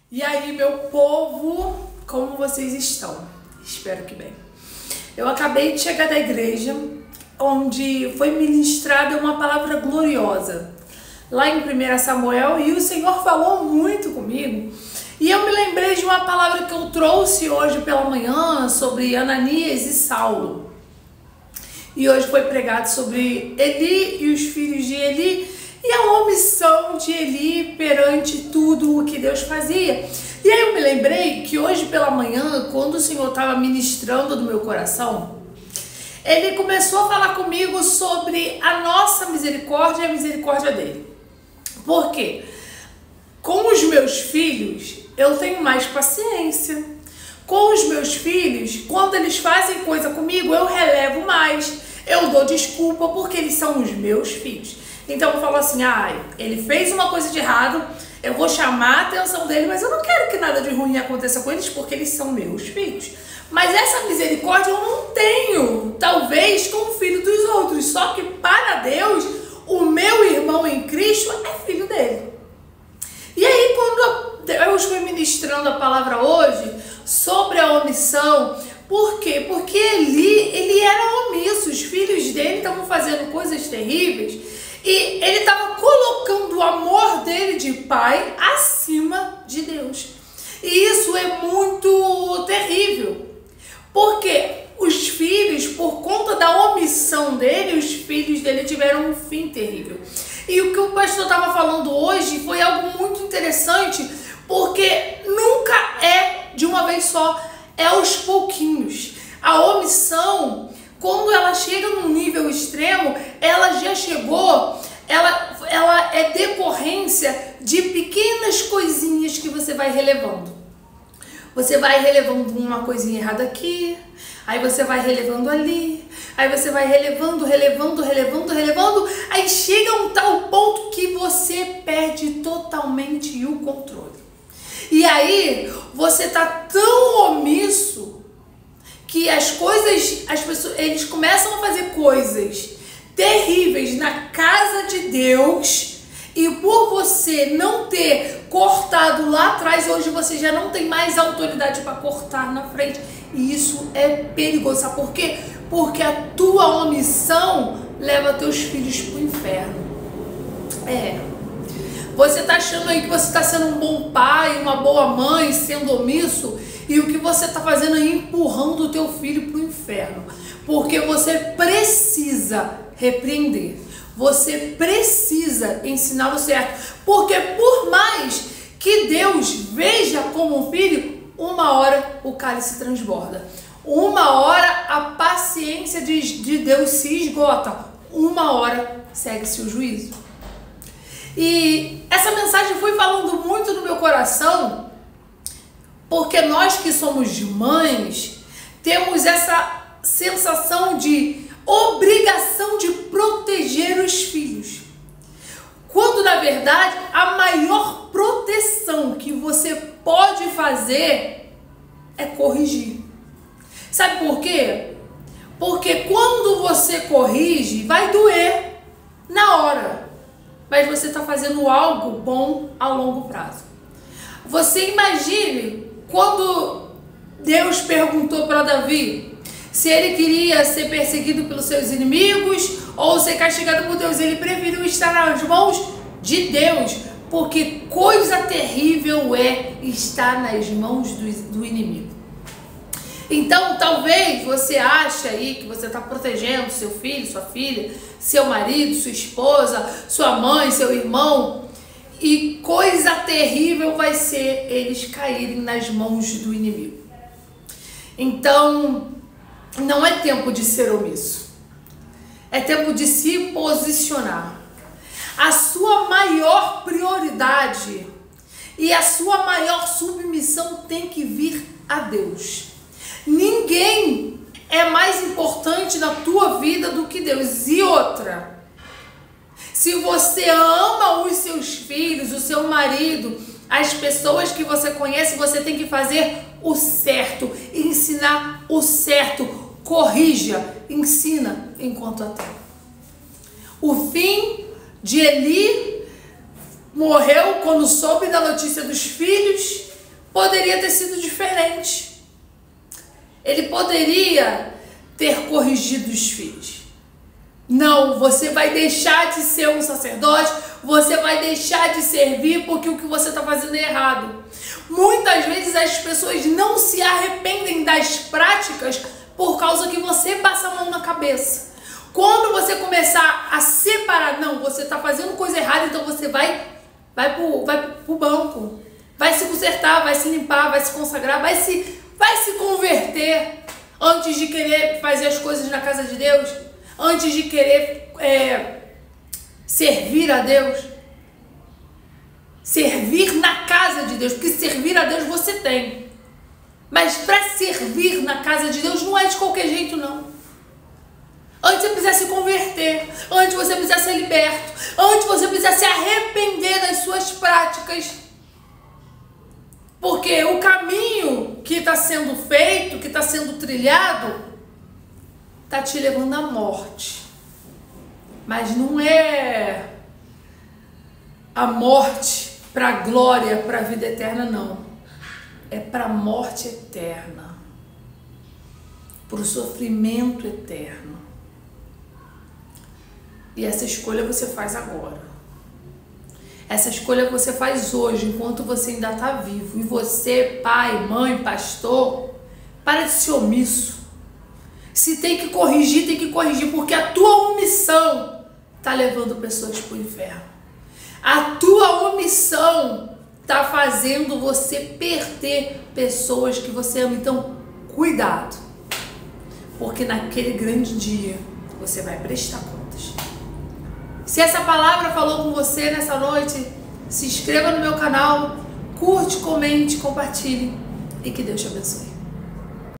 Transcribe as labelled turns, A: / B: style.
A: E aí, meu povo, como vocês estão? Espero que bem. Eu acabei de chegar da igreja, onde foi ministrada uma palavra gloriosa, lá em 1 Samuel, e o Senhor falou muito comigo. E eu me lembrei de uma palavra que eu trouxe hoje pela manhã sobre Ananias e Saulo. E hoje foi pregado sobre Eli e os filhos de Eli e a omissão de Eli perante tudo o que Deus fazia. E aí eu me lembrei que hoje pela manhã, quando o Senhor estava ministrando no meu coração, Ele começou a falar comigo sobre a nossa misericórdia e a misericórdia dele. Por quê? Com os meus filhos, eu tenho mais paciência. Com os meus filhos, quando eles fazem coisa comigo, eu relevo mais. Eu dou desculpa porque eles são os meus filhos. Então eu falo assim, ele fez uma coisa de errado, eu vou chamar a atenção dele, mas eu não quero que nada de ruim aconteça com eles porque eles são meus filhos. Mas essa misericórdia eu não tenho, talvez, com o filho dos outros. Só que para Deus, o meu irmão em Cristo é filho dele. E aí quando Deus foi ministrando a palavra hoje sobre a omissão, por quê? Porque ele era omisso, os filhos dele estavam fazendo coisas terríveis e ele estava colocando o amor dele de pai acima de Deus. E isso é muito terrível, porque os filhos, por conta da omissão dele, os filhos dele tiveram um fim terrível. E o que o pastor estava falando hoje foi algo muito interessante, porque nunca é de uma vez só, é aos pouquinhos. A omissão, quando ela chega num nível extremo, ela já chegou, ela é decorrência de pequenas coisinhas que você vai relevando. Você vai relevando uma coisinha errada aqui, aí você vai relevando ali, aí você vai relevando, aí chega a um tal ponto que você perde totalmente o controle. E aí você tá tão omisso que eles começam a fazer coisas terríveis na casa de Deus, e por você não ter cortado lá atrás, hoje você já não tem mais autoridade para cortar na frente. E isso é perigoso. Sabe por quê? Porque a tua omissão leva teus filhos para o inferno. Você está achando aí que você está sendo um bom pai, uma boa mãe, sendo omisso, e o que você está fazendo é empurrando o teu filho para o inferno. Porque você precisa repreender. Você precisa ensinar o certo. Porque por mais que Deus veja como um filho, uma hora o cálice transborda. Uma hora a paciência de Deus se esgota. Uma hora segue-se o juízo. E essa mensagem foi falando muito no meu coração, porque nós que somos mães, temos essa sensação de obrigação de proteger os filhos. Quando, na verdade, a maior proteção que você pode fazer é corrigir. Sabe por quê? Porque quando você corrige, vai doer na hora, mas você está fazendo algo bom a longo prazo. Você imagine quando Deus perguntou para Davi se ele queria ser perseguido pelos seus inimigos ou ser castigado por Deus. Ele preferiu estar nas mãos de Deus, porque coisa terrível é estar nas mãos do inimigo. Então, talvez você ache aí que você está protegendo seu filho, sua filha, seu marido, sua esposa, sua mãe, seu irmão, e coisa terrível vai ser eles caírem nas mãos do inimigo. Então, não é tempo de ser omisso. É tempo de se posicionar. A sua maior prioridade e a sua maior submissão tem que vir a Deus. Ninguém é mais importante na tua vida do que Deus. E outra, se você ama os seus filhos, o seu marido, as pessoas que você conhece, você tem que fazer o certo, ensinar o certo. Corrija, ensina enquanto há tempo. O fim de Eli morreu quando soube da notícia dos filhos poderia ter sido diferente. Ele poderia ter corrigido os filhos. Não, você vai deixar de ser um sacerdote, você vai deixar de servir porque o que você está fazendo é errado. Muitas vezes as pessoas não se arrependem das práticas por causa que você passa a mão na cabeça. Quando você começar a separar, não, você está fazendo coisa errada, então você vai pro banco, vai se consertar, vai se limpar, vai se consagrar, vai se converter antes de querer fazer as coisas na casa de Deus, antes de querer servir a Deus, servir na casa de Deus, porque servir a Deus você tem, mas para servir na casa de Deus não é de qualquer jeito não. Antes você precisa se converter, antes você precisa ser liberto, antes você precisa se arrepender das suas práticas. Porque o caminho que está sendo feito, que está sendo trilhado, está te levando à morte. Mas não é a morte para a glória, para a vida eterna, não. É para a morte eterna, para o sofrimento eterno. E essa escolha você faz agora. Essa escolha você faz hoje, enquanto você ainda está vivo. E você, pai, mãe, pastor, para de ser omisso. Se tem que corrigir, porque a tua omissão está levando pessoas para o inferno. A tua omissão está fazendo você perder pessoas que você ama. Então, cuidado. Porque naquele grande dia, você vai prestar contas. Se essa palavra falou com você nessa noite, se inscreva no meu canal, curte, comente, compartilhe e que Deus te abençoe.